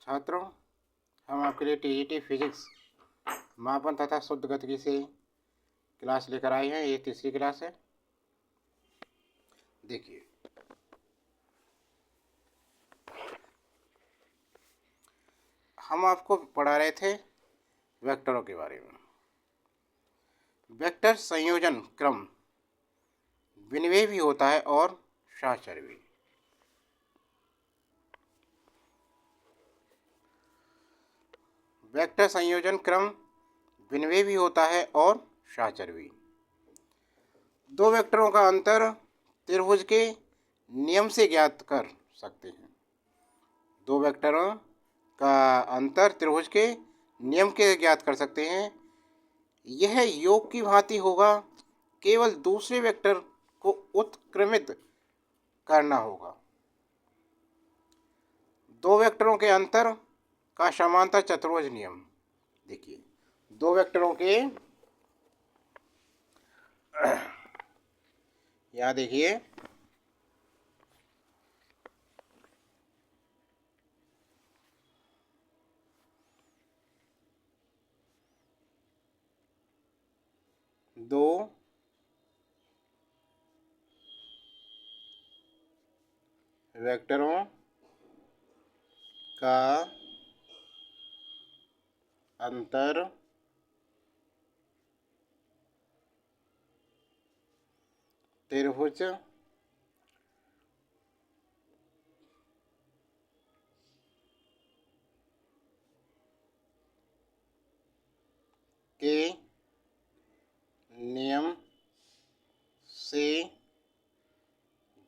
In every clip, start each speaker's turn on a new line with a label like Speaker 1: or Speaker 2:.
Speaker 1: छात्रों, हम आपके लिए टीईटी फिजिक्स मापन तथा शुद्ध गतिकी से क्लास लेकर आए हैं। ये तीसरी क्लास है। देखिए, हम आपको पढ़ा रहे थे वेक्टरों के बारे में। वेक्टर संयोजन क्रम विनिमेय भी होता है और साचर भी। वेक्टर संयोजन क्रम विनिमेय भी होता है और साचर भी। दो वेक्टरों का अंतर त्रिभुज के नियम से ज्ञात कर सकते हैं। दो वेक्टरों का अंतर त्रिभुज के नियम के ज्ञात कर सकते हैं। यह योग की भांति होगा, केवल दूसरे वेक्टर को उत्क्रमित करना होगा। दो वेक्टरों के अंतर का समांतर चतुर्भुज नियम। देखिए, दो वेक्टरों के यहाँ देखिए, दो वेक्टरों का अंतर त्रिभुज के नियम से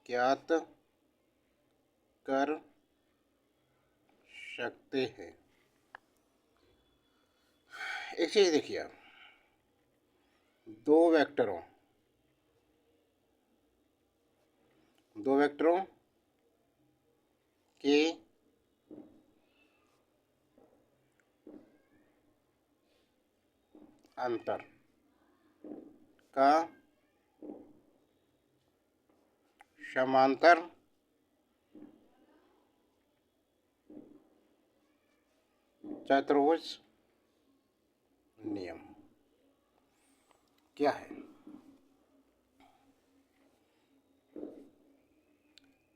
Speaker 1: ज्ञात कर सकते हैं। एक चीज देखिए, आप दो वेक्टरों के अंतर का समांतर चतुर्भुज नियम क्या है?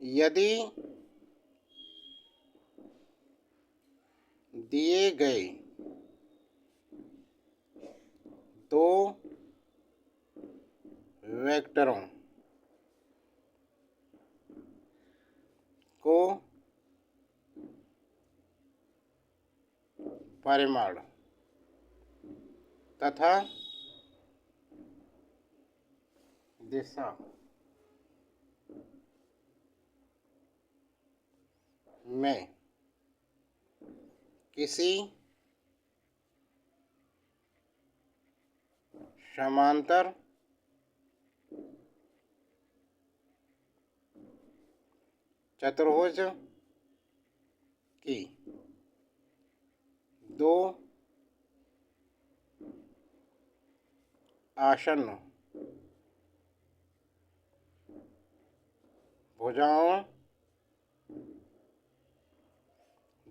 Speaker 1: यदि दिए गए दो वेक्टरों को परिमाण तथा दिशा में किसी समांतर चतुर्भुज की दो आसन्न भुजाओं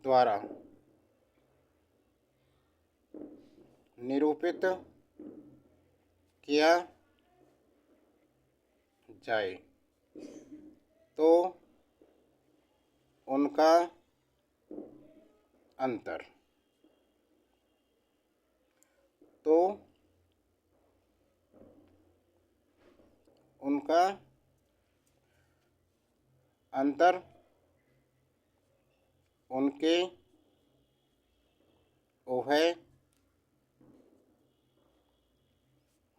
Speaker 1: द्वारा निरूपित किया जाए तो उनका अंतर उनके उभय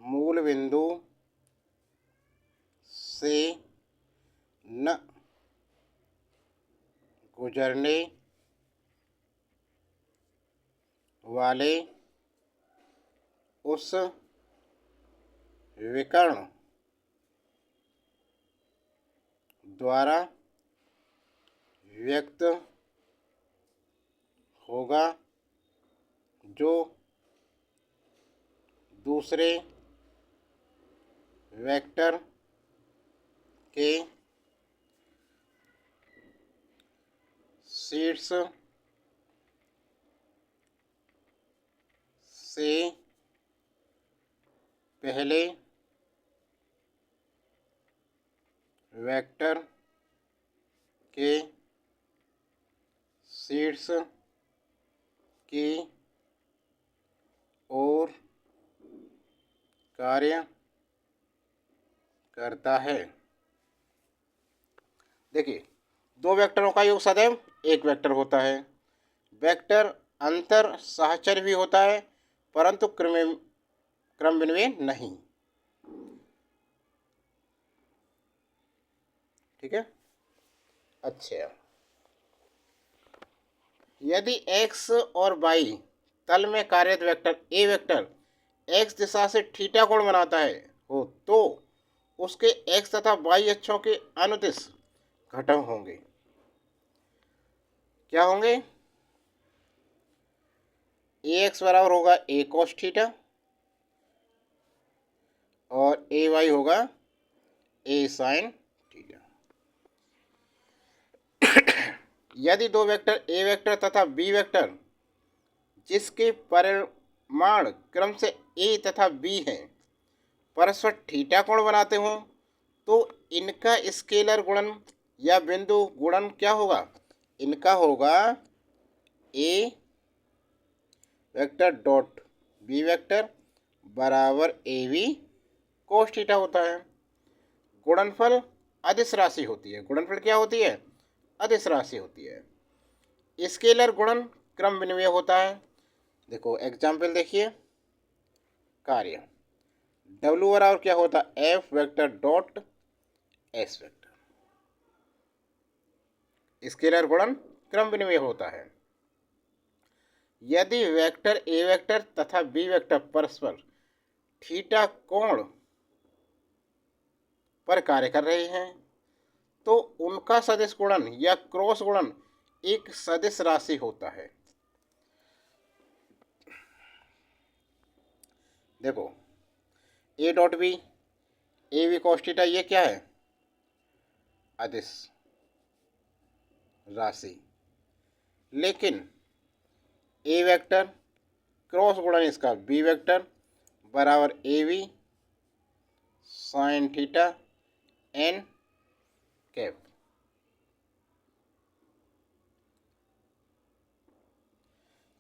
Speaker 1: मूल बिंदु से न गुजरने वाले उस विकर्ण द्वारा व्यक्त होगा जो दूसरे वेक्टर के शीर्ष से पहले वेक्टर के शीर्ष की ओर कार्य करता है। देखिए, दो वेक्टरों का योग सदैव एक वेक्टर होता है। वेक्टर अंतर सहचर भी होता है, परंतु क्रम विनिमय नहीं। ठीक है। अच्छा, यदि x और y तल में कार्यरत वेक्टर ए वेक्टर x दिशा से थीटा कोण बनाता है हो तो उसके x तथा y अक्षों के अनुदिश घटक होंगे। क्या होंगे? ए एक्स बराबर होगा ए कॉस थीटा और ए वाई होगा ए साइन थीटा। यदि दो वेक्टर ए वेक्टर तथा बी वेक्टर जिसके परिमाण क्रम से ए तथा बी हैं परस्पर थीटा कोण बनाते हों तो इनका स्केलर गुणन या बिंदु गुणन क्या होगा? इनका होगा ए वेक्टर डॉट बी वेक्टर बराबर ए बी कोस थीटा होता है। गुणनफल अदिश राशि होती है। गुणनफल क्या होती है? अदिश राशि होती है। स्केलर गुणन क्रम विनिमय होता है। देखो एग्जाम्पल देखिए। कार्य W बराबर क्या होता है? F vector dot S vector. Scalar गुणन क्रम विनिमय होता है। यदि वेक्टर ए वेक्टर तथा बी वेक्टर परस्पर थीटा कोण पर कार्य कर रहे हैं तो उनका सदिश गुणन या क्रॉस गुणन एक सदिश राशि होता है। देखो A dot B A B cos theta ये क्या है? अदिश राशि। लेकिन ए वेक्टर क्रॉस गुणन इसका बी वेक्टर बराबर A B sine theta N cap.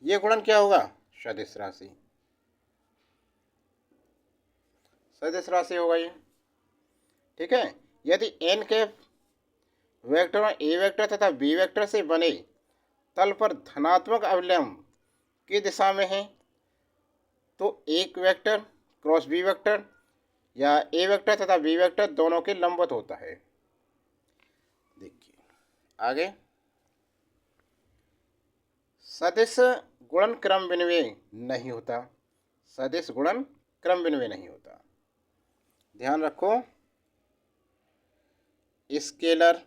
Speaker 1: ये गुणन क्या होगा? सदिश राशि। सदिश राशि होगा ये। ठीक है। यदि एन कैप वेक्टरों ए वेक्टर तथा बी वेक्टर से बने तल पर धनात्मक अवलंब की दिशा में है तो एक वेक्टर क्रॉस बी वेक्टर या ए वेक्टर तथा बी वेक्टर दोनों के लंबवत होता है। देखिए आगे, सदिश गुणन क्रम विनिमय नहीं होता। सदिश गुणन क्रम विनिमय नहीं होता। ध्यान रखो, स्केलर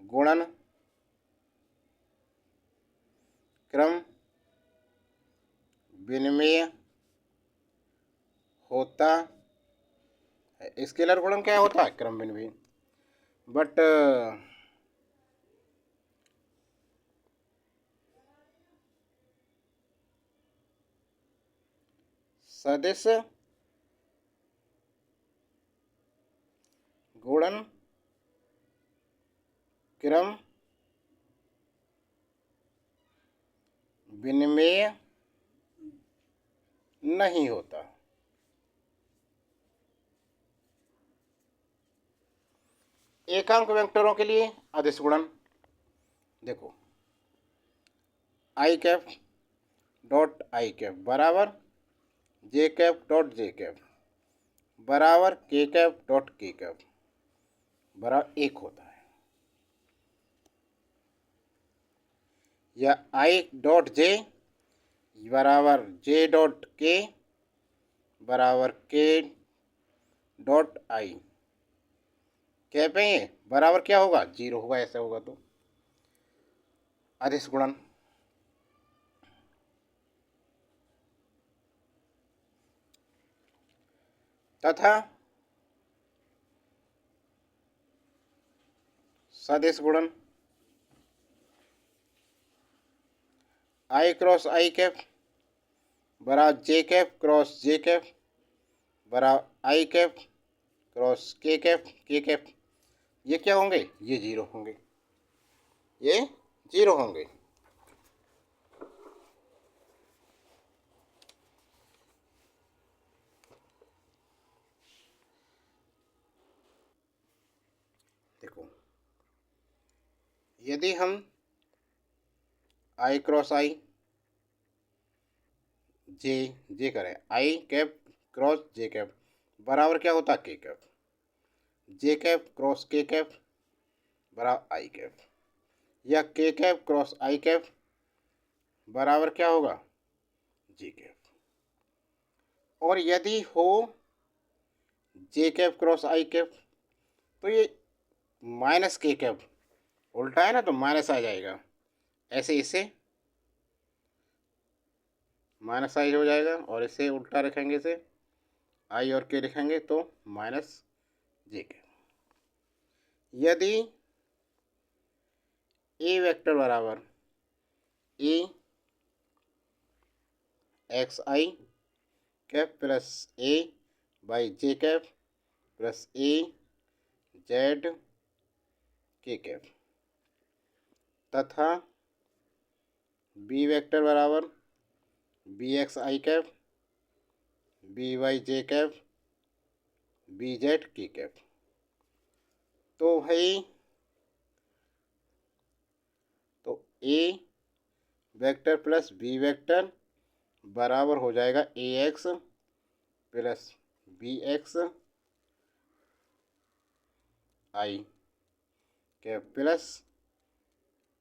Speaker 1: गुणन क्रम विनिमय होता है। स्केलर गुणन क्या होता है? क्रम विनिमय। बट सदिश गुणन क्रम विनिमय नहीं होता। एकांक वेक्टरों के लिए अदिश गुणन देखो आई कैप डॉट आई कैप बराबर जे कैप डॉट जे कैप बराबर के कैप डॉट के कैप बराबर एक होता है। या आई डॉट जे बराबर जे डॉट के बराबर के डॉट आई। कैप है ये बराबर क्या होगा? जीरो होगा। ऐसा होगा तो अदिश गुणन। तथा सदिश गुणन आई क्रॉस आई कैप बरा जे कैप क्रॉस जे कैप बरा आई कैप क्रॉस के कैप, ये क्या होंगे? ये जीरो होंगे, ये जीरो होंगे। देखो, यदि हम आई क्रॉस आई जे जे करें, आई कैप क्रॉस जे कैप बराबर क्या होता? के कैप। जे कैप क्रॉस के कैप बराबर आई कैप, या के कैप क्रॉस आई कैप बराबर क्या होगा? जे कैप। और यदि हो जे कैप क्रॉस आई कैप, तो ये माइनस के कैप उल्टा है ना, तो माइनस आ जाएगा। ऐसे इसे माइनस आई हो जाएगा, और इसे उल्टा रखेंगे, इसे आई और के लिखेंगे तो माइनस जे के। यदि ए वेक्टर बराबर A X I cap plus A Y J cap plus A Z K cap, तथा बी वेक्टर बराबर B X I cap B Y J cap B Z K cap, तो भाई तो A vector plus B vector बराबर हो जाएगा A X plus B X I cap plus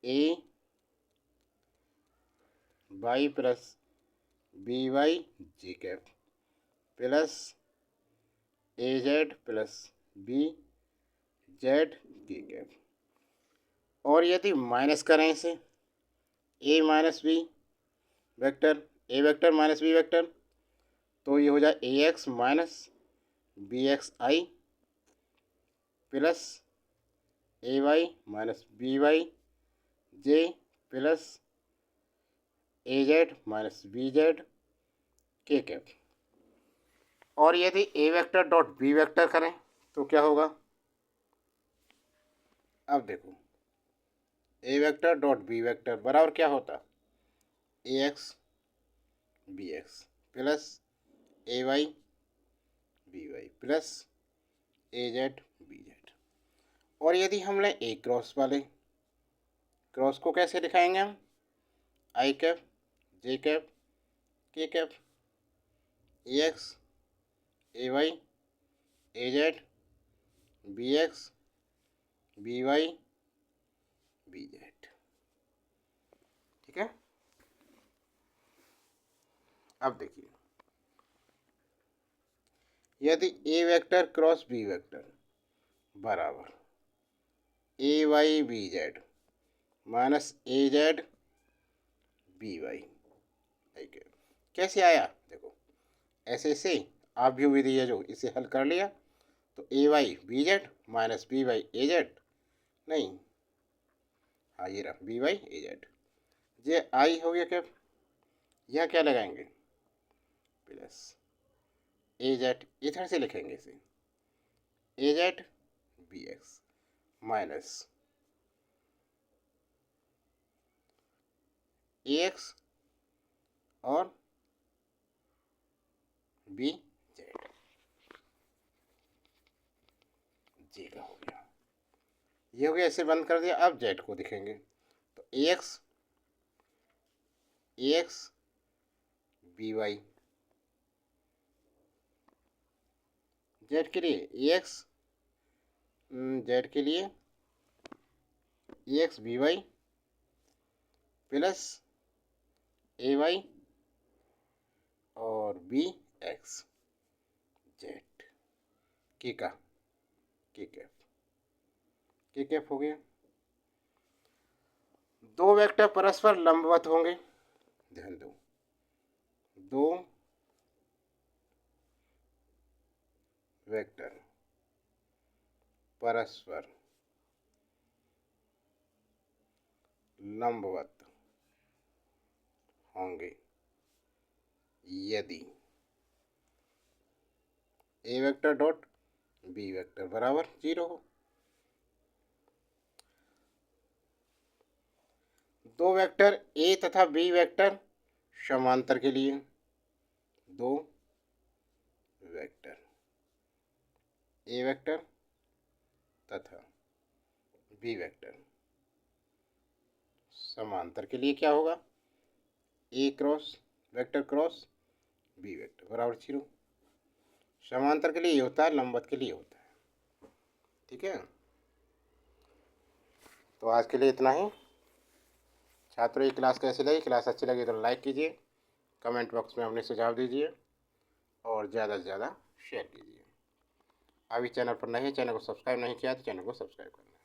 Speaker 1: A Y plus B Y J cap plus A Z plus B Z K cap. और यदि minus करें इसे, ए minus B vector, A vector minus B vector, तो ये हो जाए ए x minus B X I plus A Y minus B Y J plus A Z minus B Z K cap. और यदि A vector dot B vector करें तो क्या होगा? अब देखो, ए वेक्टर डॉट बी वेक्टर बराबर क्या होता? ए x B x plus A Y B Y plus A Z B Z. और यदि हम लें ए क्रॉस वाले, क्रॉस को कैसे दिखाएंगे हम? I cap J cap K cap A X A Y A Z B X B Y B Z. ठीक है, अब देखिए, यदि A vector cross B vector बराबर A Y B Z minus A Z B Y, कैसे आया? देखो, ऐसे से आप भी विधि है जो इसे हल कर लिया, तो A Y B Z minus B Y A Z, नहीं, हाँ ये रहा बी वाई ए जेड, ये आई हो गया कैप, यह क्या लगाएंगे? प्लस ए जेड, इधर से लिखेंगे इसे ए जेड बी एक्स माइनस ए एक्स और बी जेड, जे का हो गया, ये हो गया, इसे बंद कर दिया। अब जेड को दिखेंगे, तो ए एक्स बी वाई, जेड के लिए ए एक्स, जेड के लिए ए x B Y plus A Y और बी एक्स जेड के का के कैप हो गया। दो वेक्टर परस्पर लंबवत होंगे, ध्यान दो, दो वेक्टर परस्पर लंबवत होंगे यदि A vector dot B vector बराबर 0 हो। दो वेक्टर ए तथा बी वेक्टर समांतर के लिए, दो वेक्टर ए वेक्टर तथा बी वेक्टर समांतर के लिए क्या होगा, A cross vector cross B vector बराबर 0। समांतर के लिए ये होता है, लंबवत के लिए होता है। ठीक है, तो आज के लिए इतना ही। छात्रों, ये क्लास कैसी लगी? क्लास अच्छी लगी तो लाइक कीजिए, कमेंट बॉक्स में अपने सुझाव दीजिए और ज़्यादा से ज़्यादा शेयर कीजिए। अभी चैनल पर नहीं, चैनल को सब्सक्राइब नहीं किया तो चैनल को सब्सक्राइब करें।